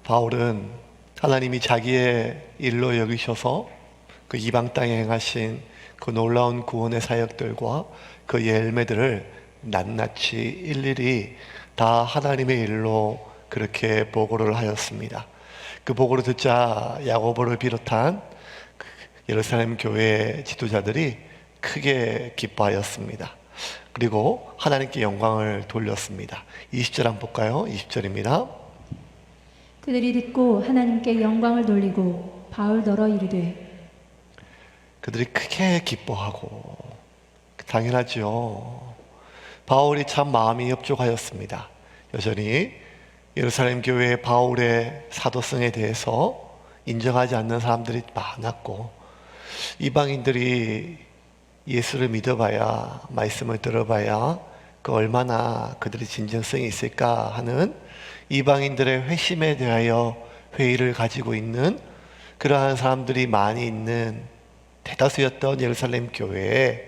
바울은 하나님이 자기의 일로 여기셔서 그 이방 땅에 행하신 그 놀라운 구원의 사역들과 그 열매들을 낱낱이 일일이 다 하나님의 일로 그렇게 보고를 하였습니다. 그 보고를 듣자 야고보를 비롯한 예루살렘 교회 지도자들이 크게 기뻐하였습니다. 그리고 하나님께 영광을 돌렸습니다. 20절 한번 볼까요? 20절입니다. 그들이 듣고 하나님께 영광을 돌리고 바울더러 이르되. 그들이 크게 기뻐하고, 당연하죠. 바울이 참 마음이 협족하였습니다. 여전히 예루살렘 교회의 바울의 사도성에 대해서 인정하지 않는 사람들이 많았고, 이방인들이 예수를 믿어봐야, 말씀을 들어봐야 그 얼마나 그들의 진정성이 있을까 하는 이방인들의 회심에 대하여 회의를 가지고 있는 그러한 사람들이 많이 있는 대다수였던 예루살렘 교회에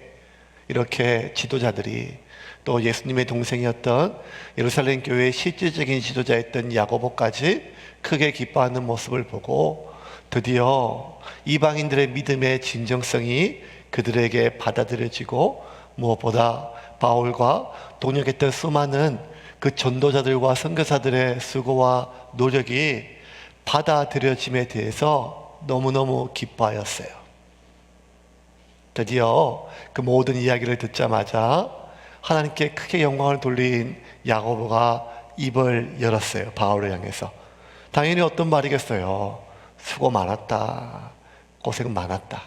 이렇게 지도자들이, 또 예수님의 동생이었던 예루살렘 교회의 실질적인 지도자였던 야고보까지 크게 기뻐하는 모습을 보고 드디어 이방인들의 믿음의 진정성이 그들에게 받아들여지고, 무엇보다 바울과 동역했던 수많은 그 전도자들과 선교사들의 수고와 노력이 받아들여짐에 대해서 너무너무 기뻐하였어요. 드디어 그 모든 이야기를 듣자마자 하나님께 크게 영광을 돌린 야고보가 입을 열었어요. 바울을 향해서. 당연히 어떤 말이겠어요? 수고 많았다, 고생 많았다.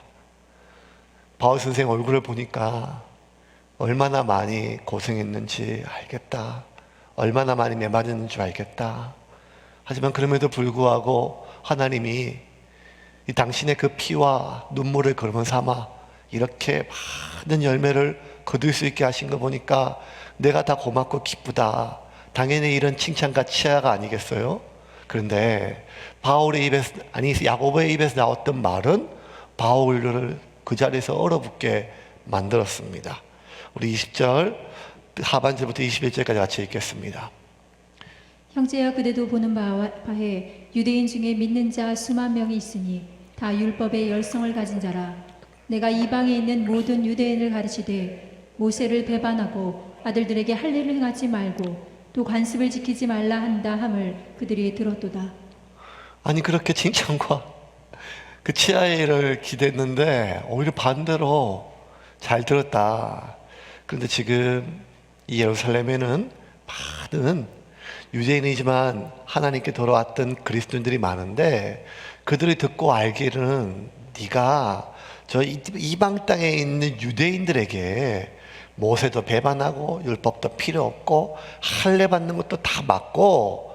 바울 선생 얼굴을 보니까 얼마나 많이 고생했는지 알겠다, 얼마나 많이 매맞았는 줄 알겠다. 하지만 그럼에도 불구하고 하나님이 이 당신의 그 피와 눈물을 걸음을 삼아 이렇게 많은 열매를 거둘 수 있게 하신 거 보니까 내가 다 고맙고 기쁘다. 당연히 이런 칭찬과 치하가 아니겠어요? 그런데 바울의 입에서, 아니 야고보의 입에서 나왔던 말은 바울을 그 자리에서 얼어붙게 만들었습니다. 우리 20절 하반절부터 21절까지 같이 읽겠습니다. 형제여, 그대도 보는 바에 유대인 중에 믿는 자 수만 명이 있으니 다 율법의 열성을 가진 자라. 내가 이방에 있는 모든 유대인을 가르치되 모세를 배반하고 아들들에게 할 일을 행하지 말고 또 관습을 지키지 말라 한다 함을 그들이 들었도다. 아니 그렇게 칭찬과 그 치하의 일을 기대했는데 오히려 반대로 잘 들었다. 그런데 지금 이 예루살렘에는 많은 유대인이지만 하나님께 돌아왔던 그리스도인들이 많은데, 그들이 듣고 알기는 네가 저 이방 땅에 있는 유대인들에게 모세도 배반하고 율법도 필요 없고 할례 받는 것도 다 맞고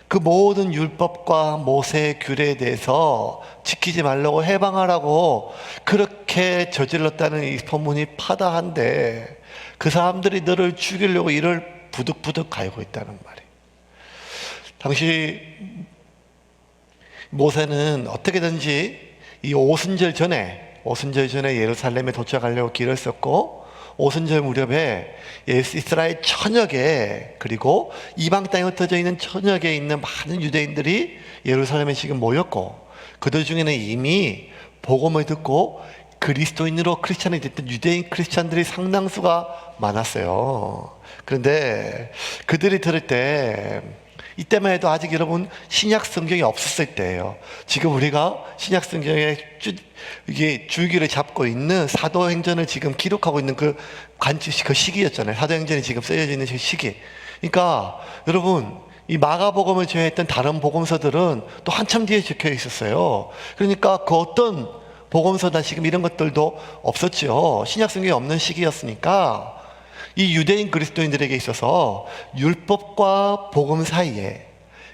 그 모든 율법과 모세의 규례에 대해서 지키지 말라고 해방하라고 그렇게 저질렀다는 이 소문이 파다한데, 그 사람들이 너를 죽이려고 이를 부득부득 갈고 있다는 말이에요. 당시 모세는 어떻게든지 이 오순절 전에 예루살렘에 도착하려고 길을 썼고, 오순절 무렵에 이스라엘 전역에, 그리고 이방 땅에 흩어져 있는 전역에 있는 많은 유대인들이 예루살렘에 지금 모였고, 그들 중에는 이미 복음을 듣고 그리스도인으로 크리스찬이 됐던 유대인 크리스찬들이 상당수가 많았어요. 그런데 그들이 들을 때, 이때만 해도 아직 여러분 신약 성경이 없었을 때예요. 지금 우리가 신약 성경에 이게 줄기를 잡고 있는 사도행전을 지금 기록하고 있는 그 시기였잖아요. 사도행전이 지금 쓰여져 있는 그 시기. 그러니까 여러분, 이 마가복음을 제외했던 다른 복음서들은 또 한참 뒤에 적혀 있었어요. 그러니까 그 어떤 복음서나 지금 이런 것들도 없었죠. 신약 성경이 없는 시기였으니까 이 유대인 그리스도인들에게 있어서 율법과 복음 사이에,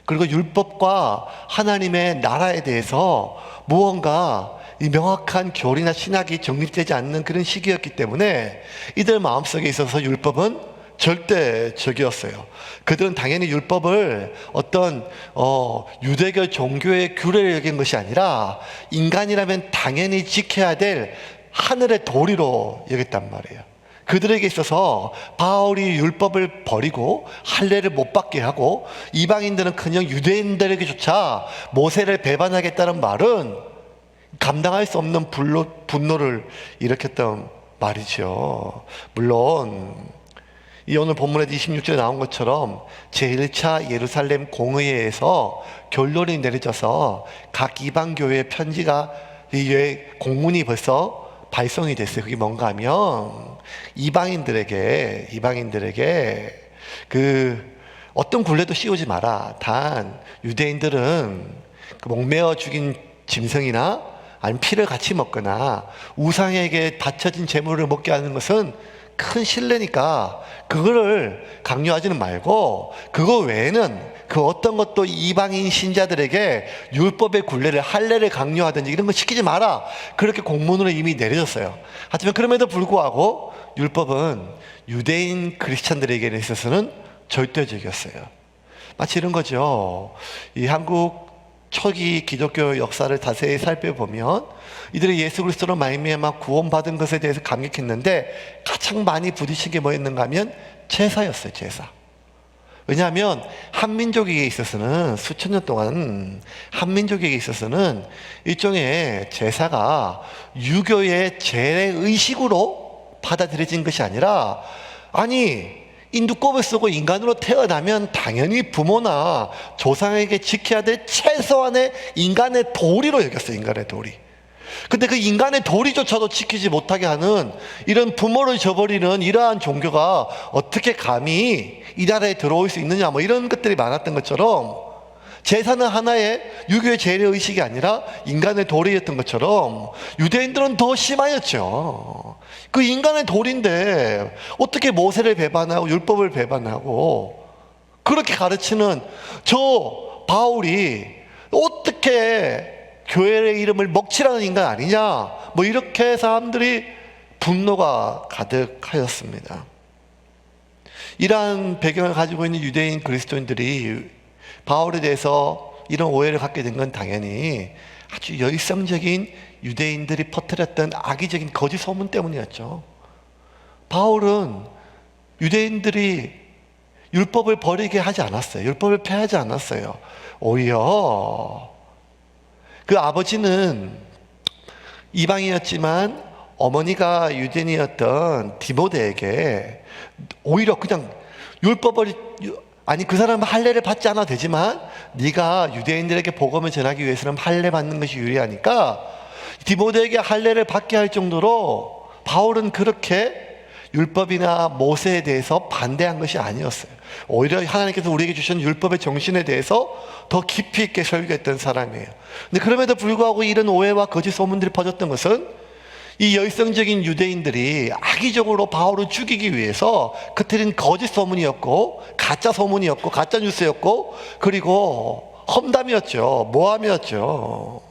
그리고 율법과 하나님의 나라에 대해서 무언가 이 명확한 교리나 신학이 정립되지 않는 그런 시기였기 때문에 이들 마음속에 있어서 율법은 절대적이었어요. 그들은 당연히 율법을 어떤 유대교 종교의 규례를 여긴 것이 아니라 인간이라면 당연히 지켜야 될 하늘의 도리로 여겼단 말이에요. 그들에게 있어서 바울이 율법을 버리고 할례를 못 받게 하고 이방인들은커녕 유대인들에게조차 모세를 배반하겠다는 말은 감당할 수 없는 분노를 일으켰던 말이죠. 물론 이 오늘 본문에 26절에 나온 것처럼 제1차 예루살렘 공의회에서 결론이 내려져서 각 이방 교회의 편지가 공문이 벌써 발송이 됐어요. 그게 뭔가 하면 이방인들에게 어떤 굴레도 씌우지 마라. 단 유대인들은 그 목매어 죽인 짐승이나 아니면 피를 같이 먹거나 우상에게 바쳐진 제물을 먹게 하는 것은 큰 신뢰니까 그거를 강요하지는 말고, 그거 외에는 그 어떤 것도 이방인 신자들에게 율법의 굴레를 할례를 강요하든지 이런 거 시키지 마라. 그렇게 공문으로 이미 내려졌어요. 하지만 그럼에도 불구하고 율법은 유대인 크리스찬들에게 있어서는 절대적이었어요. 마치 이런 거죠. 이 한국 초기 기독교 역사를 자세히 살펴보면 이들이 예수 그리스도로 말미암아 구원받은 것에 대해서 감격했는데 가장 많이 부딪힌 게 뭐였는가 하면 제사였어요. 제사. 왜냐하면 한민족에게 있어서는 수천 년 동안 한민족에게 있어서는 일종의 제사가 유교의 재래의식으로 받아들여진 것이 아니라, 아니 인두껍을 쓰고 인간으로 태어나면 당연히 부모나 조상에게 지켜야 될 최소한의 인간의 도리로 여겼어요. 인간의 도리. 근데 그 인간의 도리조차도 지키지 못하게 하는 이런 부모를 저버리는 이러한 종교가 어떻게 감히 이 나라에 들어올 수 있느냐, 뭐 이런 것들이 많았던 것처럼 제사는 하나의 유교의 재래의식이 아니라 인간의 도리였던 것처럼 유대인들은 더 심하였죠. 그 인간의 도리인데 어떻게 모세를 배반하고 율법을 배반하고 그렇게 가르치는 저 바울이 어떻게 교회의 이름을 먹칠하는 인간 아니냐, 뭐 이렇게 사람들이 분노가 가득하였습니다. 이러한 배경을 가지고 있는 유대인 그리스도인들이 바울에 대해서 이런 오해를 갖게 된 건 당연히 아주 열성적인 유대인들이 퍼뜨렸던 악의적인 거짓 소문 때문이었죠. 바울은 유대인들이 율법을 버리게 하지 않았어요. 율법을 폐하지 않았어요. 오히려 그 아버지는 이방이었지만 어머니가 유대인이었던 디모데에게 오히려 그냥 율법을, 아니 그 사람은 할례를 받지 않아도 되지만 네가 유대인들에게 복음을 전하기 위해서는 할례 받는 것이 유리하니까 디모데에게 할례를 받게 할 정도로 바울은 그렇게 율법이나 모세에 대해서 반대한 것이 아니었어요. 오히려 하나님께서 우리에게 주신 율법의 정신에 대해서 더 깊이 있게 설교했던 사람이에요. 근데 그럼에도 불구하고 이런 오해와 거짓 소문들이 퍼졌던 것은 이 열성적인 유대인들이 악의적으로 바울을 죽이기 위해서 그들은 거짓 소문이었고 가짜 소문이었고 가짜 뉴스였고 그리고 험담이었죠. 모함이었죠.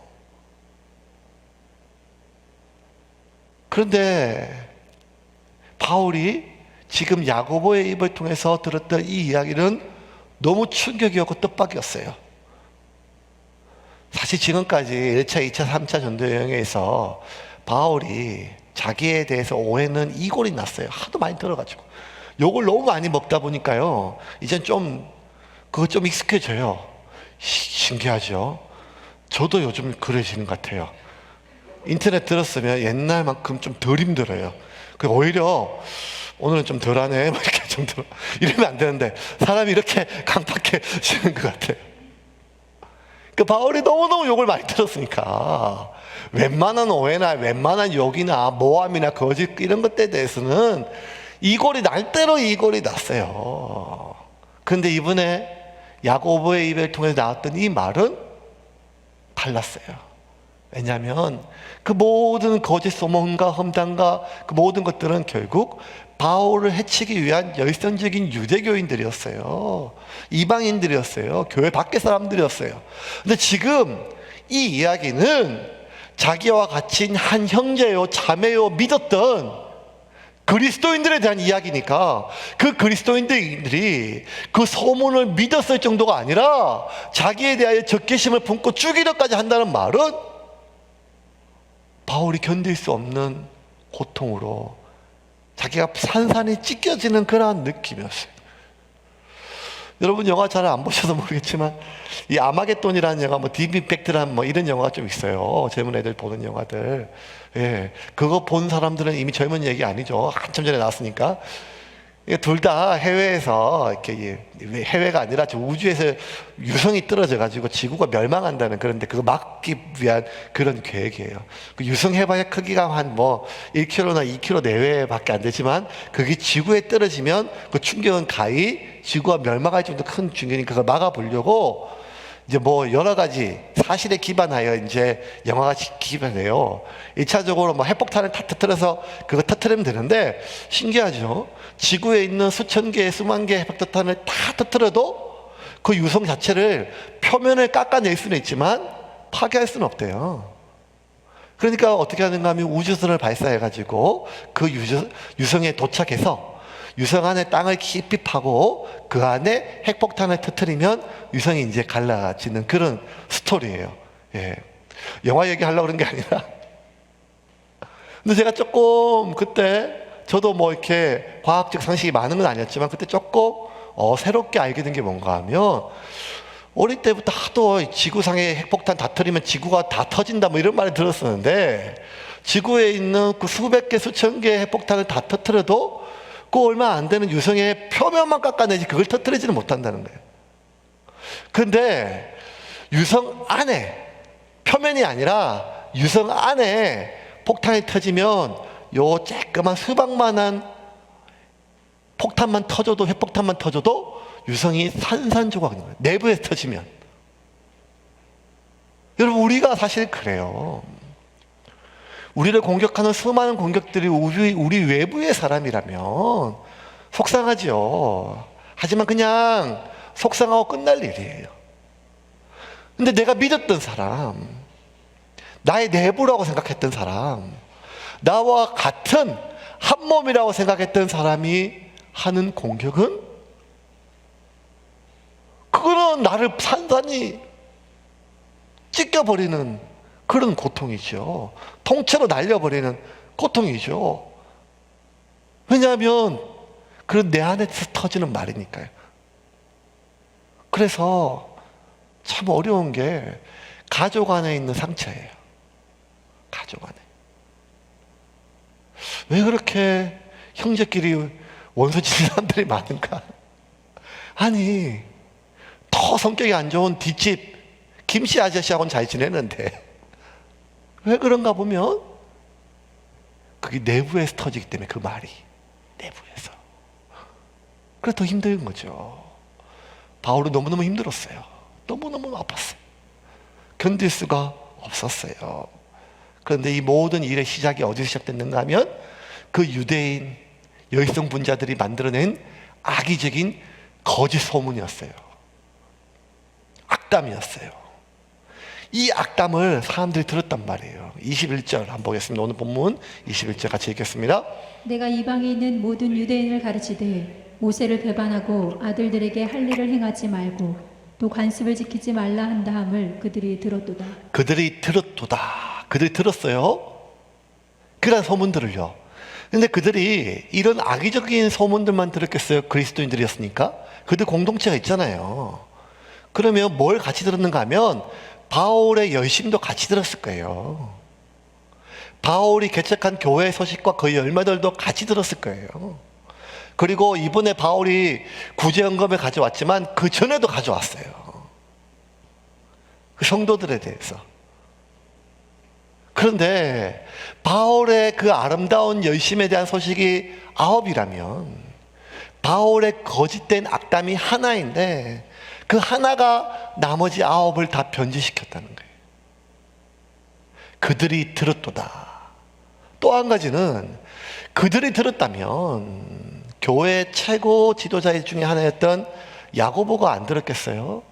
그런데 바울이 지금 야고보의 입을 통해서 들었던 이 이야기는 너무 충격이었고 뜻밖이었어요. 사실 지금까지 1차, 2차, 3차 전도 여행에서 바울이 자기에 대해서 오해는 이골이 났어요. 하도 많이 들어가지고 욕을 너무 많이 먹다 보니까요 이젠 그거 좀 익숙해져요. 신기하죠? 저도 요즘 그러시는 것 같아요. 인터넷 들었으면 옛날만큼 좀 덜 힘들어요. 오히려 오늘은 좀 덜하네 이렇게 좀 들어 이러면 안 되는데 사람이 이렇게 강팍해지는 것 같아요. 그 바울이 너무너무 욕을 많이 들었으니까 웬만한 오해나 웬만한 욕이나 모함이나 거짓 이런 것들에 대해서는 이골이 날 대로 이골이 났어요. 그런데 이번에 야고보의 입을 통해서 나왔던 이 말은 달랐어요. 왜냐하면 그 모든 거짓 소문과 험담과 그 모든 것들은 결국 바울을 해치기 위한 열성적인 유대교인들이었어요. 이방인들이었어요. 교회 밖의 사람들이었어요. 근데 지금 이 이야기는 자기와 같이 한 형제요 자매요 믿었던 그리스도인들에 대한 이야기니까 그 그리스도인들이 그 소문을 믿었을 정도가 아니라 자기에 대하여 적개심을 품고 죽이려까지 한다는 말은 바울이 견딜 수 없는 고통으로 자기가 산산이 찢겨지는 그러한 느낌이었어요. 여러분 영화 잘 안 보셔서 모르겠지만 이 아마겟돈이라는 영화, 뭐 디비팩트라는 뭐 이런 영화가 좀 있어요. 젊은 애들 보는 영화들. 예, 그거 본 사람들은 이미 젊은 얘기 아니죠. 한참 전에 나왔으니까. 둘 다 해외에서 이렇게 해외가 아니라 저 우주에서 유성이 떨어져 가지고 지구가 멸망한다는, 그런데 그거 막기 위한 그런 계획이에요. 그 유성 해봐야 크기가 한 뭐 1km나 2km 내외밖에 안 되지만 그게 지구에 떨어지면 그 충격은 가히 지구가 멸망할 정도 큰 충격이니까 그걸 막아보려고 이제 뭐 여러 가지 사실에 기반하여 이제 영화가 기반해요. 1차적으로 뭐 핵폭탄을 다 터뜨려서 그거 터뜨리면 되는데, 신기하죠? 지구에 있는 수천 개, 수만 개의 핵폭탄을 다 터뜨려도 그 유성 자체를 표면을 깎아낼 수는 있지만 파괴할 수는 없대요. 그러니까 어떻게 하는가 하면 우주선을 발사해가지고 그 유성에 도착해서 유성 안에 땅을 깊이 파고 그 안에 핵폭탄을 터뜨리면 유성이 이제 갈라지는 그런 스토리예요. 예. 영화 얘기하려고 그런 게 아니라. 근데 제가 조금 그때 저도 뭐 이렇게 과학적 상식이 많은 건 아니었지만 그때 조금 새롭게 알게 된 게 뭔가 하면, 어릴 때부터 하도 지구상에 핵폭탄 다 터뜨리면 지구가 다 터진다 뭐 이런 말을 들었었는데, 지구에 있는 그 수백 개 수천 개의 핵폭탄을 다 터뜨려도 그 얼마 안 되는 유성의 표면만 깎아내지 그걸 터뜨리지는 못한다는 거예요. 그런데 유성 안에, 표면이 아니라 유성 안에 폭탄이 터지면 요 쬐끄만 수박만한 폭탄만 터져도, 핵폭탄만 터져도 유성이 산산조각 나는 거예요. 내부에서 터지면. 여러분, 우리가 사실 그래요. 우리를 공격하는 수많은 공격들이 우리 외부의 사람이라면 속상하죠. 하지만 그냥 속상하고 끝날 일이에요. 근데 내가 믿었던 사람, 나의 내부라고 생각했던 사람, 나와 같은 한 몸이라고 생각했던 사람이 하는 공격은, 그거는 나를 산산히 찢겨버리는 그런 고통이죠. 통째로 날려버리는 고통이죠. 왜냐하면 그런 내 안에서 터지는 말이니까요. 그래서 참 어려운 게 가족 안에 있는 상처예요. 가족 안에. 왜 그렇게 형제끼리 원수짓는 사람들이 많은가? 아니, 더 성격이 안 좋은 뒷집 김씨 아저씨하고는 잘 지내는데 왜 그런가 보면 그게 내부에서 터지기 때문에, 그 말이 내부에서. 그래서 더 힘든 거죠. 바울은 너무너무 힘들었어요. 너무너무 아팠어요. 견딜 수가 없었어요. 그런데 이 모든 일의 시작이 어디서 시작됐는가 하면 그 유대인 여의성 분자들이 만들어낸 악의적인 거짓 소문이었어요. 악담이었어요. 이 악담을 사람들이 들었단 말이에요. 21절 한번 보겠습니다. 오늘 본문 21절 같이 읽겠습니다. 내가 이방에 있는 모든 유대인을 가르치되 모세를 배반하고 아들들에게 할 일을 행하지 말고 또 관습을 지키지 말라 한다 함을 그들이 들었도다. 그들이 들었도다. 그들이 들었어요. 그런 소문들을요. 근데 그들이 이런 악의적인 소문들만 들었겠어요? 그리스도인들이었으니까. 그들 공동체가 있잖아요. 그러면 뭘 같이 들었는가 하면 바울의 열심도 같이 들었을 거예요. 바울이 개척한 교회 소식과 그 열매들도 같이 들었을 거예요. 그리고 이번에 바울이 구제연금을 가져왔지만 그 전에도 가져왔어요. 그 성도들에 대해서. 그런데 바울의 그 아름다운 열심에 대한 소식이 9이라면 바울의 거짓된 악담이 하나인데 그 하나가 나머지 9을 다 변질시켰다는 거예요. 그들이 들었도다. 또 한 가지는 그들이 들었다면 교회 최고 지도자 중에 하나였던 야고보가 안 들었겠어요?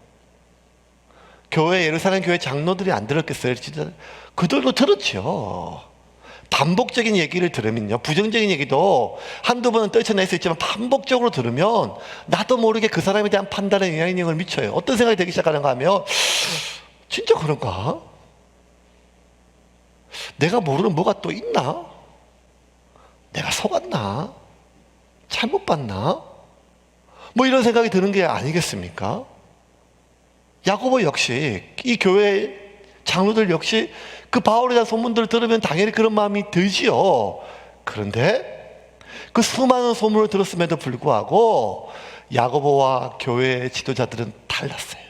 교회, 예루살렘 교회 장로들이 안 들었겠어요? 진짜 그들도 들었죠. 반복적인 얘기를 들으면요, 부정적인 얘기도 한두 번은 떨쳐낼 수 있지만 반복적으로 들으면 나도 모르게 그 사람에 대한 판단에 영향력을 미쳐요. 어떤 생각이 들기 시작하는가 하면, 진짜 그런가? 내가 모르는 뭐가 또 있나? 내가 속았나? 잘못 봤나? 뭐 이런 생각이 드는 게 아니겠습니까? 야고보 역시, 이 교회 장로들 역시 그 바울에 대한 소문들을 들으면 당연히 그런 마음이 들지요. 그런데 그 수많은 소문을 들었음에도 불구하고 야고보와 교회의 지도자들은 달랐어요.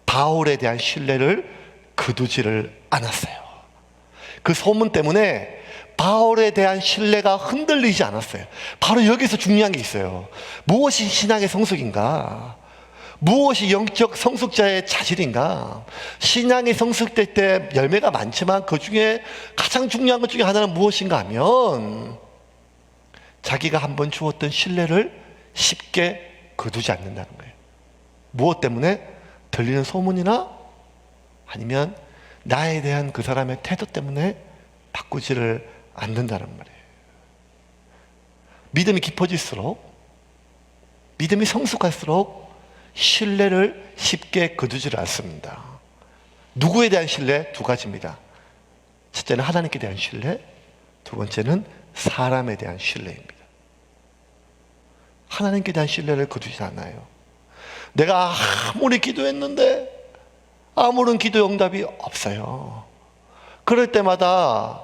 바울에 대한 신뢰를 거두지를 않았어요. 그 소문 때문에 바울에 대한 신뢰가 흔들리지 않았어요. 바로 여기서 중요한 게 있어요. 무엇이 신앙의 성숙인가? 무엇이 영적 성숙자의 자질인가? 신앙이 성숙될 때 열매가 많지만 그 중에 가장 중요한 것 중에 하나는 무엇인가 하면 자기가 한번 주었던 신뢰를 쉽게 거두지 않는다는 거예요. 무엇 때문에? 들리는 소문이나 아니면 나에 대한 그 사람의 태도 때문에 바꾸지를 않는다는 말이에요. 믿음이 깊어질수록, 믿음이 성숙할수록 신뢰를 쉽게 거두지를 않습니다. 누구에 대한 신뢰? 두 가지입니다. 첫째는 하나님께 대한 신뢰, 두 번째는 사람에 대한 신뢰입니다. 하나님께 대한 신뢰를 거두지 않아요. 내가 아무리 기도했는데 아무런 기도 응답이 없어요. 그럴 때마다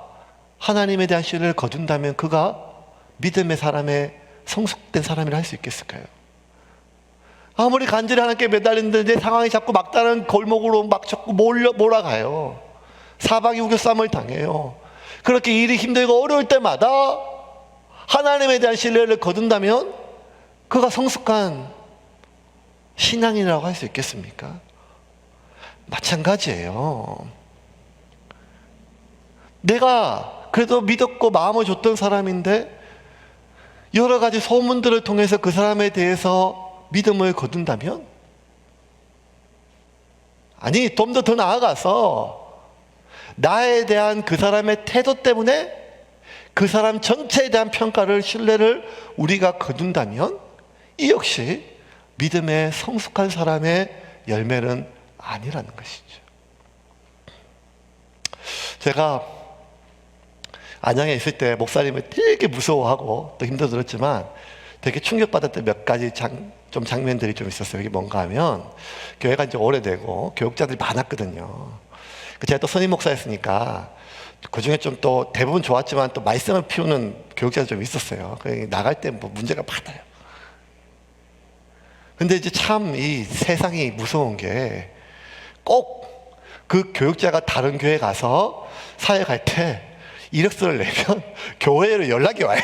하나님에 대한 신뢰를 거둔다면 그가 믿음의 사람의 성숙된 사람이라 할 수 있겠을까요? 아무리 간절히 하나님께 매달리는데 내 상황이 자꾸 막다른 골목으로 막 자꾸 몰아가요. 사방이 우겨쌈을 당해요. 그렇게 일이 힘들고 어려울 때마다 하나님에 대한 신뢰를 거둔다면 그가 성숙한 신앙이라고 할 수 있겠습니까? 마찬가지예요. 내가 그래도 믿었고 마음을 줬던 사람인데 여러 가지 소문들을 통해서 그 사람에 대해서 믿음을 거둔다면, 아니 좀 더 나아가서 나에 대한 그 사람의 태도 때문에 그 사람 전체에 대한 평가를, 신뢰를 우리가 거둔다면 이 역시 믿음의 성숙한 사람의 열매는 아니라는 것이죠. 제가 안양에 있을 때 목사님을 되게 무서워하고 또 힘들었지만 되게 충격받았던 몇 가지 장면들이 좀 있었어요. 이게 뭔가 하면 교회가 이제 오래되고 교육자들이 많았거든요. 제가 또 선임 목사였으니까 그 중에 좀 또 대부분 좋았지만 또 말썽을 피우는 교육자들 좀 있었어요. 나갈 때 뭐 문제가 많아요. 근데 이제 참 이 세상이 무서운 게 꼭 그 교육자가 다른 교회 가서 사역할 때 이력서를 내면 교회로 연락이 와요.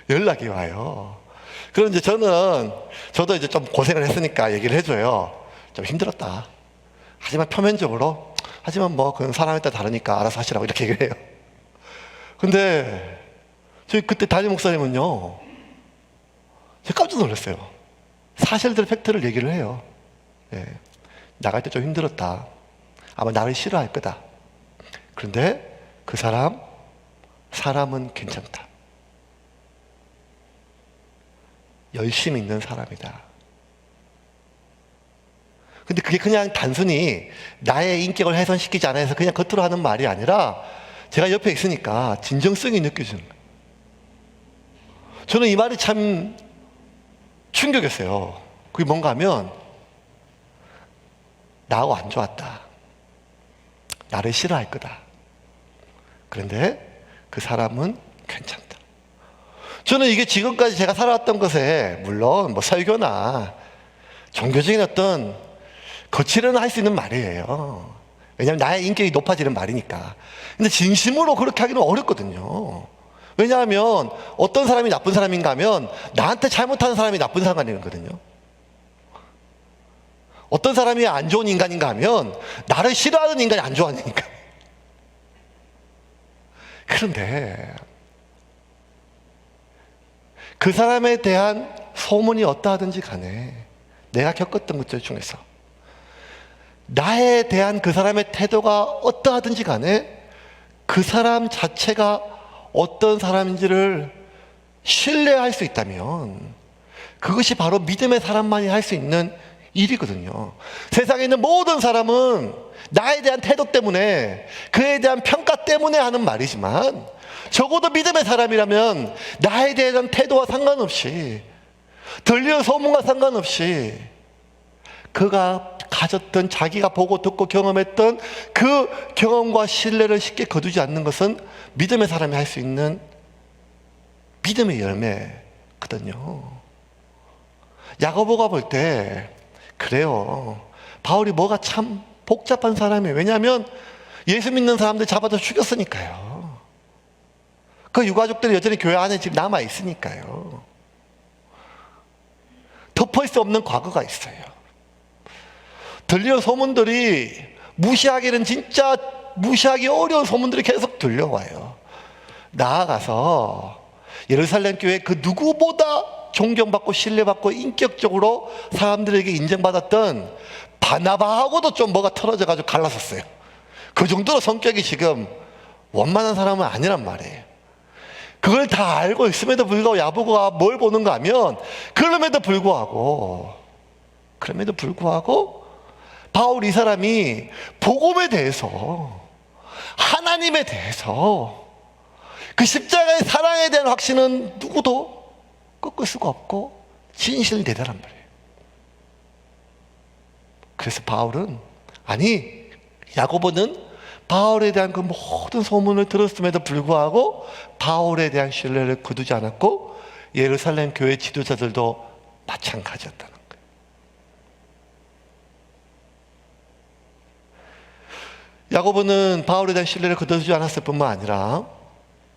연락이 와요. 그럼 이제 저도 이제 좀 고생을 했으니까 얘기를 해줘요. 좀 힘들었다. 하지만 표면적으로, 하지만 뭐 그건 사람에 따라 다르니까 알아서 하시라고 이렇게 얘기를 해요. 근데 저희 그때 담임 목사님은요, 제가 깜짝 놀랐어요. 사실들, 팩트를 얘기를 해요. 예. 나갈 때 좀 힘들었다. 아마 나를 싫어할 거다. 그런데 그 사람은 괜찮다. 열심히 있는 사람이다. 근데 그게 그냥 단순히 나의 인격을 훼손시키지 않아서 그냥 겉으로 하는 말이 아니라 제가 옆에 있으니까 진정성이 느껴지는 거예요. 저는 이 말이 참 충격이었어요. 그게 뭔가 하면 나하고 안 좋았다. 나를 싫어할 거다. 그런데 그 사람은 괜찮다. 저는 이게 지금까지 제가 살아왔던 것에 물론 뭐 설교나 종교적인 어떤 거칠은 할 수 있는 말이에요. 왜냐하면 나의 인격이 높아지는 말이니까. 근데 진심으로 그렇게 하기는 어렵거든요. 왜냐하면 어떤 사람이 나쁜 사람인가 하면 나한테 잘못하는 사람이 나쁜 사람이거든요. 어떤 사람이 안 좋은 인간인가 하면 나를 싫어하는 인간이 안 좋아하니까. 그런데 그 사람에 대한 소문이 어떠하든지 간에 내가 겪었던 것들 중에서 나에 대한 그 사람의 태도가 어떠하든지 간에 그 사람 자체가 어떤 사람인지를 신뢰할 수 있다면 그것이 바로 믿음의 사람만이 할 수 있는 일이거든요. 세상에 있는 모든 사람은 나에 대한 태도 때문에, 그에 대한 평가 때문에 하는 말이지만, 적어도 믿음의 사람이라면 나에 대한 태도와 상관없이, 들리는 소문과 상관없이 그가 가졌던, 자기가 보고 듣고 경험했던 그 경험과 신뢰를 쉽게 거두지 않는 것은 믿음의 사람이 할 수 있는 믿음의 열매거든요. 야고보가 볼 때 그래요. 바울이 뭐가 참 복잡한 사람이에요. 왜냐하면 예수 믿는 사람들 잡아서 죽였으니까요. 그 유가족들이 여전히 교회 안에 지금 남아있으니까요. 덮을 수 없는 과거가 있어요. 들리는 소문들이 무시하기는 진짜 무시하기 어려운 소문들이 계속 들려와요. 나아가서 예루살렘 교회 그 누구보다 존경받고 신뢰받고 인격적으로 사람들에게 인정받았던 바나바하고도 좀 뭐가 틀어져가지고 갈라섰어요. 그 정도로 성격이 지금 원만한 사람은 아니란 말이에요. 그걸 다 알고 있음에도 불구하고 야고보가 뭘 보는가 하면, 그럼에도 불구하고 바울 이 사람이 복음에 대해서, 하나님에 대해서, 그 십자가의 사랑에 대한 확신은 누구도 꺾을 수가 없고 진실이 대단한 말이에요. 그래서 야고보는 바울에 대한 그 모든 소문을 들었음에도 불구하고 바울에 대한 신뢰를 거두지 않았고, 예루살렘 교회 지도자들도 마찬가지였다는 거예요. 야고보는 바울에 대한 신뢰를 거두지 않았을 뿐만 아니라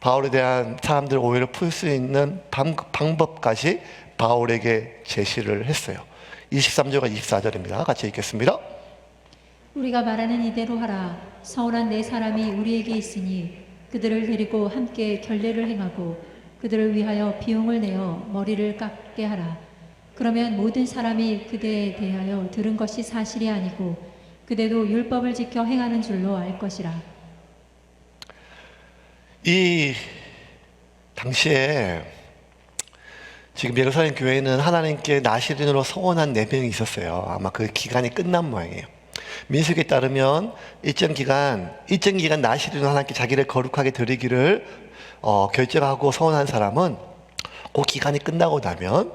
바울에 대한 사람들 오해를 풀 수 있는 방법까지 바울에게 제시를 했어요. 23절과 24절입니다. 같이 읽겠습니다. 우리가 말하는 이대로 하라. 서운한 네 사람이 우리에게 있으니 그들을 데리고 함께 결례를 행하고 그들을 위하여 비용을 내어 머리를 깎게 하라. 그러면 모든 사람이 그대에 대하여 들은 것이 사실이 아니고 그대도 율법을 지켜 행하는 줄로 알 것이라. 이 당시에 지금 예루살렘 교회는 하나님께 나시린으로 서원한 4명이 있었어요. 아마 그 기간이 끝난 모양이에요. 민수기에 따르면 일정 기간 나시린으로 하나님께 자기를 거룩하게 드리기를 결정하고 서원한 사람은 그 기간이 끝나고 나면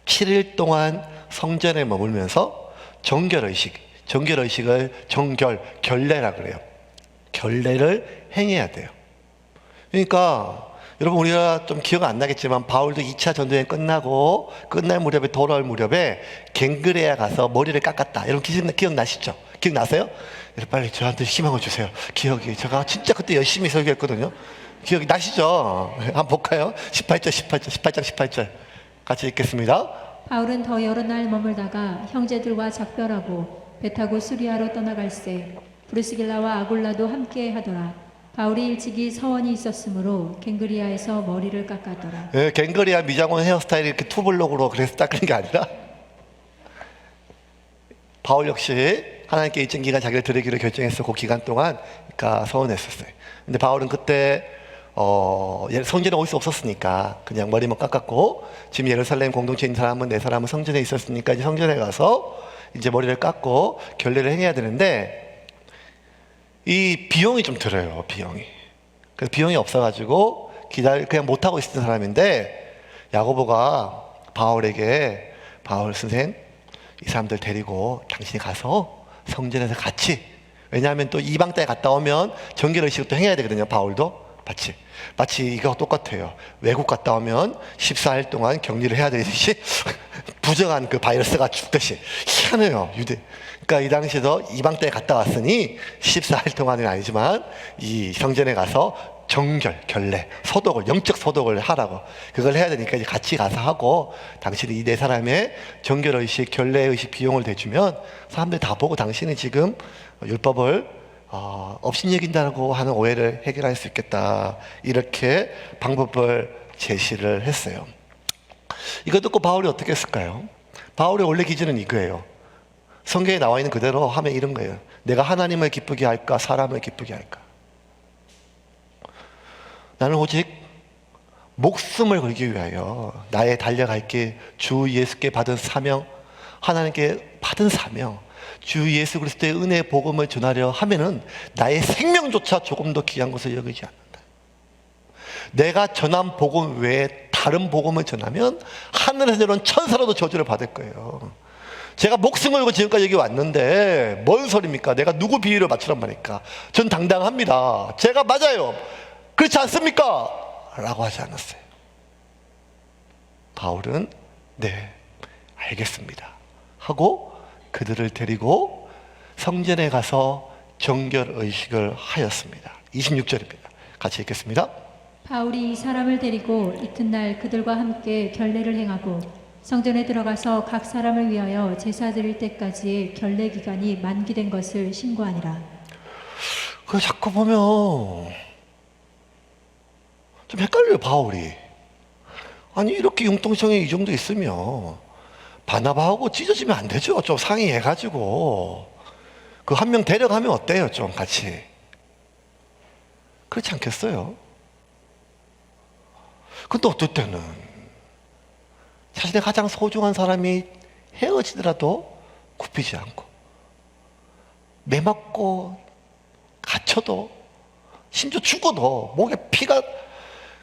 7일 동안 성전에 머물면서 정결의식을 결례라 그래요. 결례를 행해야 돼요. 그러니까 여러분, 우리가 좀 기억 안 나겠지만 바울도 2차 전쟁이 끝나고 끝날 무렵에, 돌아올 무렵에 갱그레아 가서 머리를 깎았다. 여러분 기억나시죠? 기억나세요? 여러분 빨리 저한테 희망을 주세요. 제가 진짜 그때 열심히 설교했거든요. 기억이 나시죠? 한번 볼까요? 18장 같이 읽겠습니다. 바울은 더 여러 날 머물다가 형제들과 작별하고 배 타고 수리아로 떠나갈새 브리스길라와 아굴라도 함께 하더라. 바울이 일찍이 서원이 있었으므로 갱그리아에서 머리를 깎았더라. 네, 갱그리아 미장원 헤어스타일이 이렇게 투블록으로 그래서 닦는 게 아니라, 바울 역시 하나님께 일정 기간 자기를 드리기로 결정해서 그 기간 동안 그러니까 서원했었어요. 근데 바울은 그때 성전에 올 수 없었으니까 그냥 머리만 깎았고, 지금 예루살렘 공동체에 있는 사람은 4사람은 성전에 있었으니까 이제 성전에 가서 이제 머리를 깎고 결례를 행해야 되는데, 이 비용이 좀 들어요. 그래서 비용이 없어가지고 그냥 못하고 있었던 사람인데, 야고보가 바울에게, 바울 선생, 이 사람들 데리고 당신이 가서 성전에서 같이, 왜냐하면 또 이방 땅에 갔다 오면 정결의식을 또 행해야 되거든요. 바울도 마치 이거 똑같아요. 외국 갔다 오면 14일 동안 격리를 해야 되듯이 부정한 그 바이러스가 죽듯이 희한해요. 그러니까 이 당시에도 이방 땅에 갔다 왔으니 14일 동안은 아니지만 이 성전에 가서 결례, 영적 소독을 하라고, 그걸 해야 되니까 이제 같이 가서 하고, 당신이 이 4사람의 정결의식, 결례의식 비용을 대주면 사람들이 다 보고 당신이 지금 율법을 업신여긴다고 하는 오해를 해결할 수 있겠다. 이렇게 방법을 제시를 했어요. 이거 듣고 바울이 어떻게 했을까요? 바울의 원래 기준은 이거예요. 성경에 나와 있는 그대로 하면 이런 거예요. 내가 하나님을 기쁘게 할까, 사람을 기쁘게 할까? 나는 오직 목숨을 걸기 위하여 나의 달려갈 길, 주 예수께 받은 사명, 하나님께 받은 사명, 주 예수 그리스도의 은혜의 복음을 전하려 하면은 나의 생명조차 조금 더 귀한 것을 여기지 않는다. 내가 전한 복음 외에 다른 복음을 전하면 하늘에서 내려온 천사라도 저주를 받을 거예요. 제가 목숨 걸고 지금까지 여기 왔는데 뭔 소리입니까? 내가 누구 비유를 맞추란 말입니까? 전 당당합니다. 제가 맞아요. 그렇지 않습니까? 라고 하지 않았어요. 바울은 네, 알겠습니다 하고 그들을 데리고 성전에 가서 정결의식을 하였습니다. 26절입니다. 같이 읽겠습니다. 바울이 이 사람을 데리고 이튿날 그들과 함께 결례를 행하고 성전에 들어가서 각 사람을 위하여 제사 드릴 때까지의 결례 기간이 만기된 것을 신고하니라. 그 자꾸 보면 좀 헷갈려요. 바울이 아니 이렇게 융통성이 이 정도 있으면 바나바하고 찢어지면 안 되죠. 좀 상의해가지고 그 한 명 데려가면 어때요? 좀 같이 그렇지 않겠어요? 근데 어떨 때는 자신의 가장 소중한 사람이 헤어지더라도 굽히지 않고 매맞고 갇혀도 심지어 죽어도 목에 피가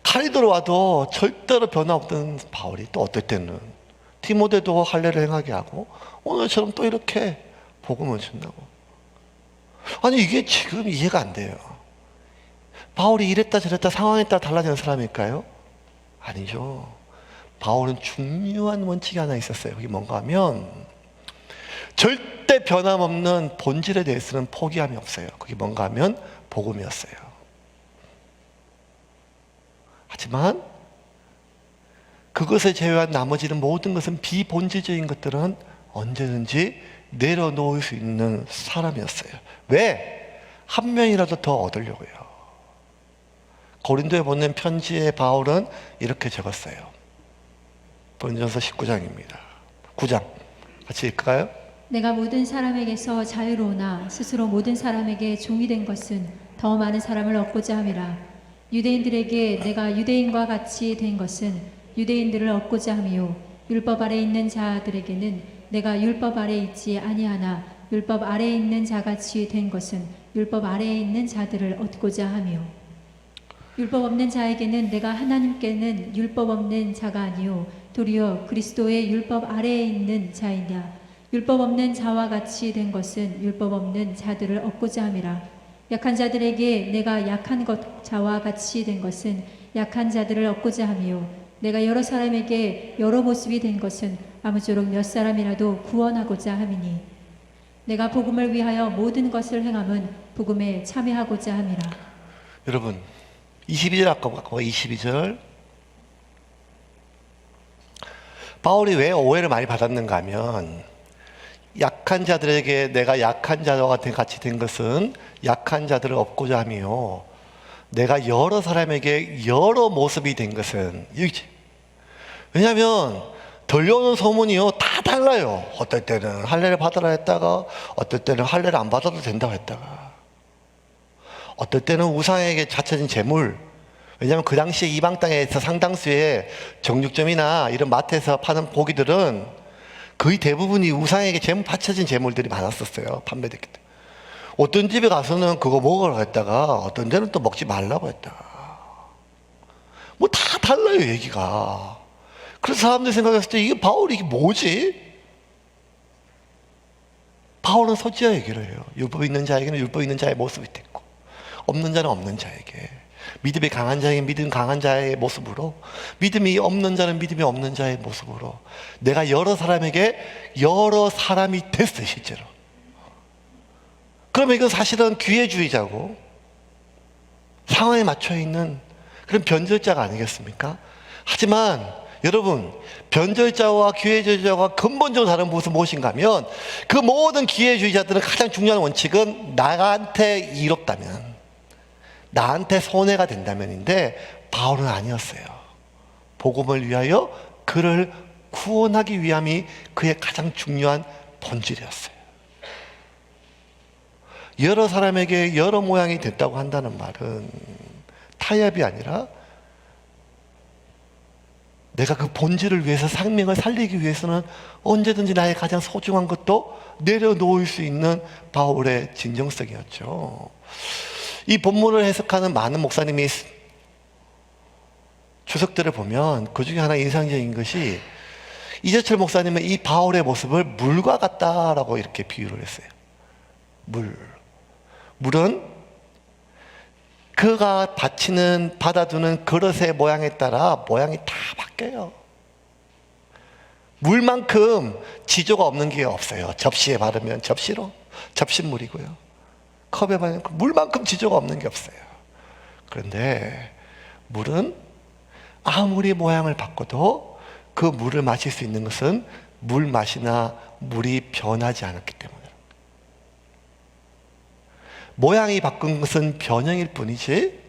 칼이 들어와도 절대로 변화없던 바울이 또 어떨 때는 디모데도 할례를 행하게 하고 오늘처럼 또 이렇게 복음을 준다고. 아니 이게 지금 이해가 안 돼요. 바울이 이랬다 저랬다 상황에 따라 달라지는 사람일까요? 아니죠. 바울은 중요한 원칙이 하나 있었어요. 그게 뭔가 하면 절대 변함없는 본질에 대해서는 포기함이 없어요. 그게 뭔가 하면 복음이었어요. 하지만 그것을 제외한 나머지는 모든 것은 비본질적인 것들은 언제든지 내려놓을 수 있는 사람이었어요. 왜? 한 명이라도 더 얻으려고요. 고린도에 보낸 편지에 바울은 이렇게 적었어요. 고린도전서 19장입니다. 9장 같이 읽을까요? 내가 모든 사람에게서 자유로우나 스스로 모든 사람에게 종이 된 것은 더 많은 사람을 얻고자 함이라. 유대인들에게 내가 유대인과 같이 된 것은 유대인들을 얻고자 함이요 율법 아래 있는 자들에게는 내가 율법 아래 있지 아니하나 율법 아래에 있는 자같이 된 것은 율법 아래에 있는 자들을 얻고자 함이요 율법 없는 자에게는 내가 하나님께는 율법 없는 자가 아니요 도리어 그리스도의 율법 아래에 있는 자이냐 율법 없는 자와 같이 된 것은 율법 없는 자들을 얻고자 함이라. 약한 자들에게 내가 약한 것 자와 같이 된 것은 약한 자들을 얻고자 함이요 내가 여러 사람에게 여러 모습이 된 것은 아무쪼록 몇 사람이라도 구원하고자 함이니 내가 복음을 위하여 모든 것을 행함은 복음에 참여하고자 함이라. 여러분 22절 아까 22절 바울이 왜 오해를 많이 받았는가 하면 약한 자들에게 내가 약한 자와 같이 된 것은 약한 자들을 얻고자 함이요 내가 여러 사람에게 여러 모습이 된 것은 여기지. 왜냐하면 들려오는 소문이요 다 달라요. 어떨 때는 할례를 받으라 했다가 어떨 때는 할례를 안 받아도 된다고 했다가 어떨 때는 우상에게 바쳐진 제물. 왜냐하면 그 당시에 이방 땅에서 상당수의 정육점이나 이런 마트에서 파는 고기들은 거의 대부분이 우상에게 바쳐진 제물들이 많았었어요. 판매됐기 때문에. 어떤 집에 가서는 그거 먹으라고 했다가 어떤 데는 또 먹지 말라고 했다가 뭐 다 달라요 얘기가. 그래서 사람들이 생각했을 때 이게 바울이 이게 뭐지? 바울은 솔직하게 얘기를 해요. 율법 있는 자에게는 율법 있는 자의 모습이 됐고 없는 자는 없는 자에게 믿음이 강한 자에게 믿음 강한 자의 모습으로 믿음이 없는 자는 믿음이 없는 자의 모습으로 내가 여러 사람에게 여러 사람이 됐어요 실제로. 그러면 이건 사실은 기회주의자고 상황에 맞춰있는 그런 변절자가 아니겠습니까? 하지만 여러분 변절자와 기회주의자와 근본적으로 다른 것은 무엇인가 하면 그 모든 기회주의자들은 가장 중요한 원칙은 나한테 이롭다면 나한테 손해가 된다면인데 바울은 아니었어요. 복음을 위하여 그를 구원하기 위함이 그의 가장 중요한 본질이었어요. 여러 사람에게 여러 모양이 됐다고 한다는 말은 타협이 아니라 내가 그 본질을 위해서 생명을 살리기 위해서는 언제든지 나의 가장 소중한 것도 내려놓을 수 있는 바울의 진정성이었죠. 이 본문을 해석하는 많은 목사님이 주석들을 보면 그 중에 하나 인상적인 것이 이재철 목사님은 이 바울의 모습을 물과 같다라고 이렇게 비유를 했어요. 물은 그가 받아두는 그릇의 모양에 따라 모양이 다 바뀌어요. 물만큼 지조가 없는 게 없어요. 접시에 바르면 접시로 접시물이고요. 컵에 바르면 물만큼 지조가 없는 게 없어요. 그런데 물은 아무리 모양을 바꿔도 그 물을 마실 수 있는 것은 물 맛이나 물이 변하지 않았기 때문에, 모양이 바꾼 것은 변형일 뿐이지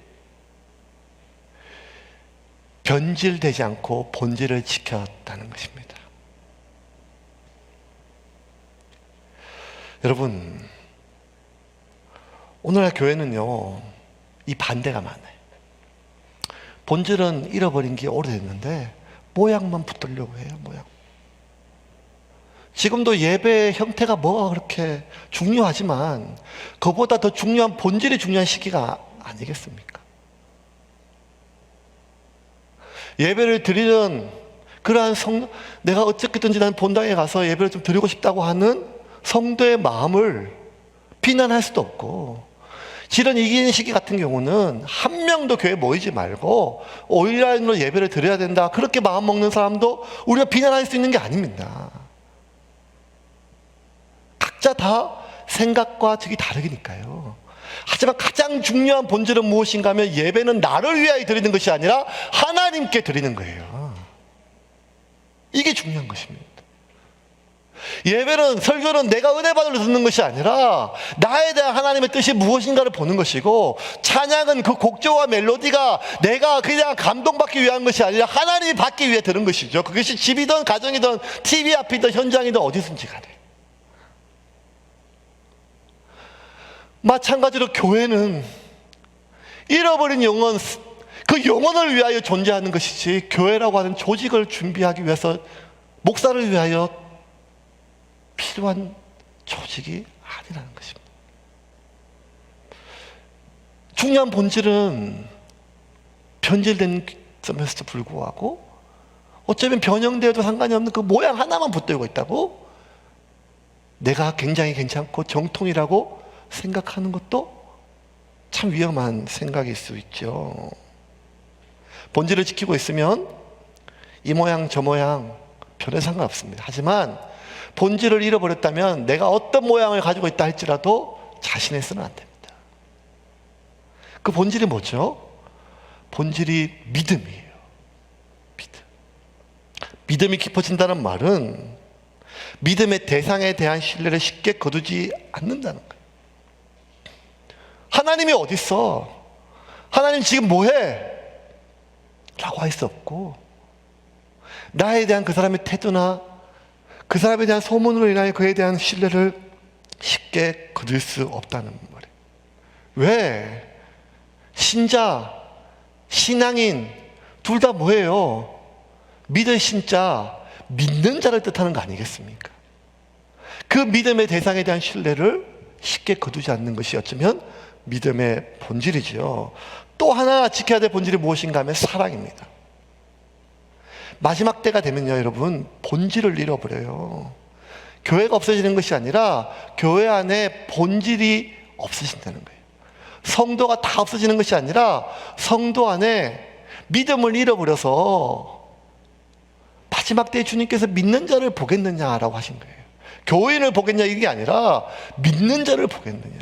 변질되지 않고 본질을 지켰다는 것입니다. 여러분, 오늘날 교회는요, 이 반대가 많아요. 본질은 잃어버린 게 오래됐는데 모양만 붙들려고 해요. 모양. 지금도 예배의 형태가 뭐가 그렇게 중요하지만 그보다 더 중요한 본질이 중요한 시기가 아니겠습니까? 예배를 드리는 그러한 내가 어떻게든지 나는 본당에 가서 예배를 좀 드리고 싶다고 하는 성도의 마음을 비난할 수도 없고, 실은 이기는 시기 같은 경우는 한 명도 교회에 모이지 말고 온라인으로 예배를 드려야 된다, 그렇게 마음 먹는 사람도 우리가 비난할 수 있는 게 아닙니다. 각자 다 생각과 적이 다르니까요. 하지만 가장 중요한 본질은 무엇인가 하면 예배는 나를 위하여 드리는 것이 아니라 하나님께 드리는 거예요. 이게 중요한 것입니다. 예배는, 설교는 내가 은혜 받으러 듣는 것이 아니라 나에 대한 하나님의 뜻이 무엇인가를 보는 것이고, 찬양은 그 곡조와 멜로디가 내가 그냥 감동받기 위한 것이 아니라 하나님이 받기 위해 들은 것이죠. 그것이 집이든 가정이든 TV 앞이든 현장이든 어디든지 간에. 마찬가지로 교회는 잃어버린 영혼, 그 영혼을 위하여 존재하는 것이지 교회라고 하는 조직을 준비하기 위해서, 목사를 위하여 필요한 조직이 아니라는 것입니다. 중요한 본질은 변질된 점에서도 불구하고 어쩌면 변형되어도 상관이 없는 그 모양 하나만 붙들고 있다고 내가 굉장히 괜찮고 정통이라고 생각하는 것도 참 위험한 생각일 수 있죠. 본질을 지키고 있으면 이 모양 저 모양 별에 상관없습니다. 하지만 본질을 잃어버렸다면 내가 어떤 모양을 가지고 있다 할지라도 자신해서는 안 됩니다. 그 본질이 뭐죠? 본질이 믿음이에요. 믿음. 믿음이 깊어진다는 말은 믿음의 대상에 대한 신뢰를 쉽게 거두지 않는다는 거예요. 하나님이 어디 있어? 하나님 지금 뭐해? 라고 할 수 없고, 나에 대한 그 사람의 태도나 그 사람에 대한 소문으로 인하여 그에 대한 신뢰를 쉽게 거둘 수 없다는 말이에요. 왜? 신자, 신앙인 둘 다 뭐예요? 믿을 신자, 믿는 자를 뜻하는 거 아니겠습니까? 그 믿음의 대상에 대한 신뢰를 쉽게 거두지 않는 것이 어쩌면 믿음의 본질이지요. 또 하나 지켜야 될 본질이 무엇인가 하면 사랑입니다. 마지막 때가 되면요, 여러분, 본질을 잃어버려요. 교회가 없어지는 것이 아니라 교회 안에 본질이 없어진다는 거예요. 성도가 다 없어지는 것이 아니라 성도 안에 믿음을 잃어버려서 마지막 때에 주님께서 믿는 자를 보겠느냐라고 하신 거예요. 교인을 보겠냐 이게 아니라 믿는 자를 보겠느냐.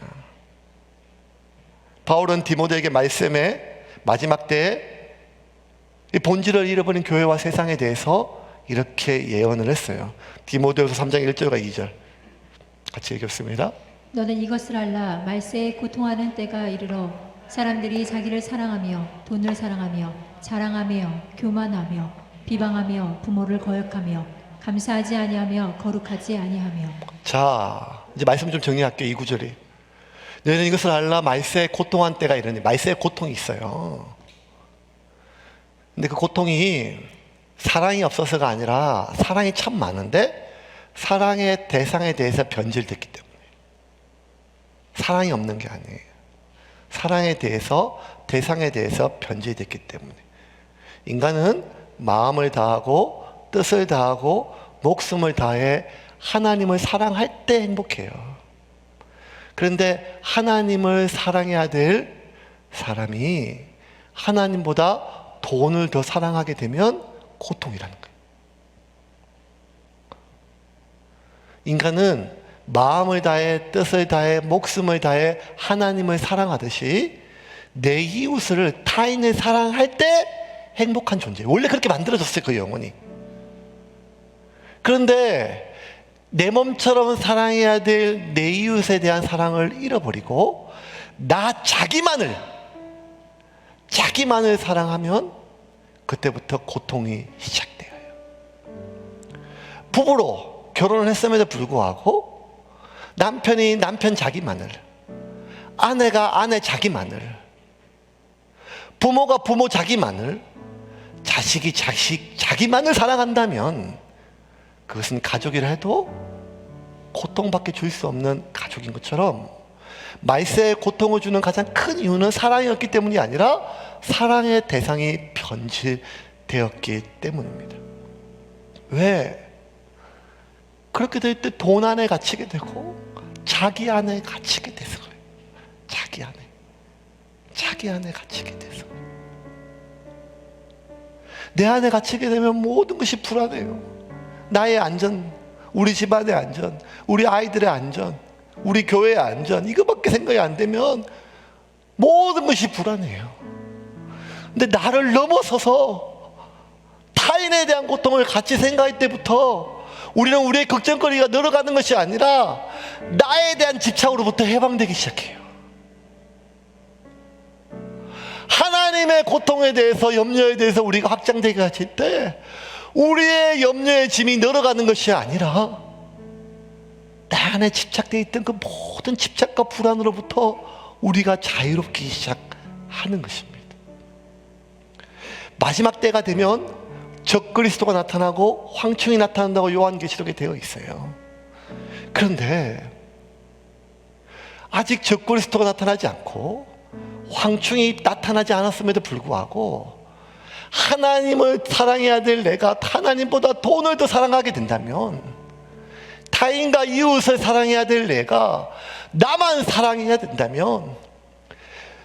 바울은 디모데에게 말씀에 마지막 때에 이 본질을 잃어버린 교회와 세상에 대해서 이렇게 예언을 했어요. 디모데후서 3장 1절과 2절 같이 읽겠습니다. 너는 이것을 알라. 말세에 고통하는 때가 이르러 사람들이 자기를 사랑하며 돈을 사랑하며 자랑하며 교만하며 비방하며 부모를 거역하며 감사하지 아니하며 거룩하지 아니하며. 자, 이제 말씀 좀 정리할게요. 이 구절이. 너는 이것을 알라. 말세에 고통한 때가 이르니. 말세에 고통이 있어요. 근데 그 고통이 사랑이 없어서가 아니라 사랑이 참 많은데 사랑의 대상에 대해서 변질됐기 때문에. 사랑이 없는 게 아니에요. 사랑에 대해서, 대상에 대해서 변질됐기 때문에. 인간은 마음을 다하고 뜻을 다하고 목숨을 다해 하나님을 사랑할 때 행복해요. 그런데 하나님을 사랑해야 될 사람이 하나님보다 돈을 더 사랑하게 되면 고통이라는 거예요. 인간은 마음을 다해 뜻을 다해 목숨을 다해 하나님을 사랑하듯이 내 이웃을 타인을 사랑할 때 행복한 존재예요. 원래 그렇게 만들어졌어요, 그 영혼이. 그런데 내 몸처럼 사랑해야 될 내 이웃에 대한 사랑을 잃어버리고 나 자기만을 사랑하면 그때부터 고통이 시작돼요. 부부로 결혼을 했음에도 불구하고 남편이 남편 자기만을, 아내가 아내 자기만을, 부모가 부모 자기만을, 자식이 자식 자기만을 사랑한다면 그것은 가족이라 해도 고통밖에 줄 수 없는 가족인 것처럼 말세에 고통을 주는 가장 큰 이유는 사랑이었기 때문이 아니라 사랑의 대상이 변질되었기 때문입니다. 왜? 그렇게 될 때 돈 안에 갇히게 되고 자기 안에 갇히게 돼서 그래요. 자기 안에 갇히게 돼서. 내 안에 갇히게 되면 모든 것이 불안해요. 나의 안전, 우리 집안의 안전, 우리 아이들의 안전, 우리 교회의 안전, 이거밖에 생각이 안 되면 모든 것이 불안해요. 근데 나를 넘어서서 타인에 대한 고통을 같이 생각할 때부터 우리는 우리의 걱정거리가 늘어가는 것이 아니라 나에 대한 집착으로부터 해방되기 시작해요. 하나님의 고통에 대해서, 염려에 대해서 우리가 확장되게 하실 때 우리의 염려의 짐이 늘어가는 것이 아니라 나 안에 집착되어 있던 그 모든 집착과 불안으로부터 우리가 자유롭기 시작하는 것입니다. 마지막 때가 되면 적그리스도가 나타나고 황충이 나타난다고 요한계시록에 되어 있어요. 그런데 아직 적그리스도가 나타나지 않고 황충이 나타나지 않았음에도 불구하고 하나님을 사랑해야 될 내가 하나님보다 돈을 더 사랑하게 된다면, 타인과 이웃을 사랑해야 될 내가 나만 사랑해야 된다면,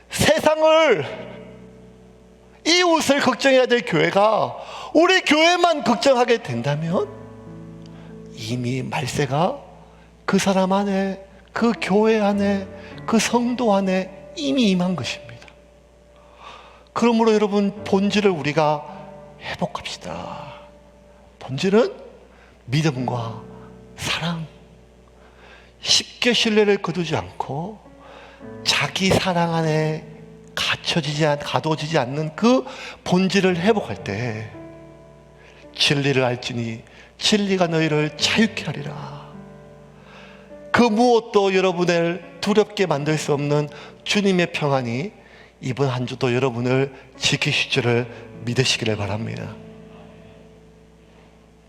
세상을, 이웃을 걱정해야 될 교회가 우리 교회만 걱정하게 된다면 이미 말세가 그 사람 안에, 그 교회 안에, 그 성도 안에 이미 임한 것입니다. 그러므로 여러분, 본질을 우리가 회복합시다. 본질은 믿음과 사랑. 쉽게 신뢰를 거두지 않고 자기 사랑 안에 가둬지지 않는 그 본질을 회복할 때 진리를 알지니 진리가 너희를 자유케 하리라. 그 무엇도 여러분을 두렵게 만들 수 없는 주님의 평안이 이번 한 주도 여러분을 지키실 줄을 믿으시기를 바랍니다.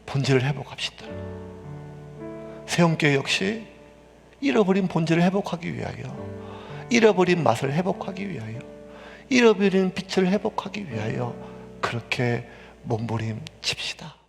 본질을 회복합시다. 세움교회 역시 잃어버린 본질을 회복하기 위하여, 잃어버린 맛을 회복하기 위하여, 잃어버린 빛을 회복하기 위하여 그렇게 몸부림칩시다.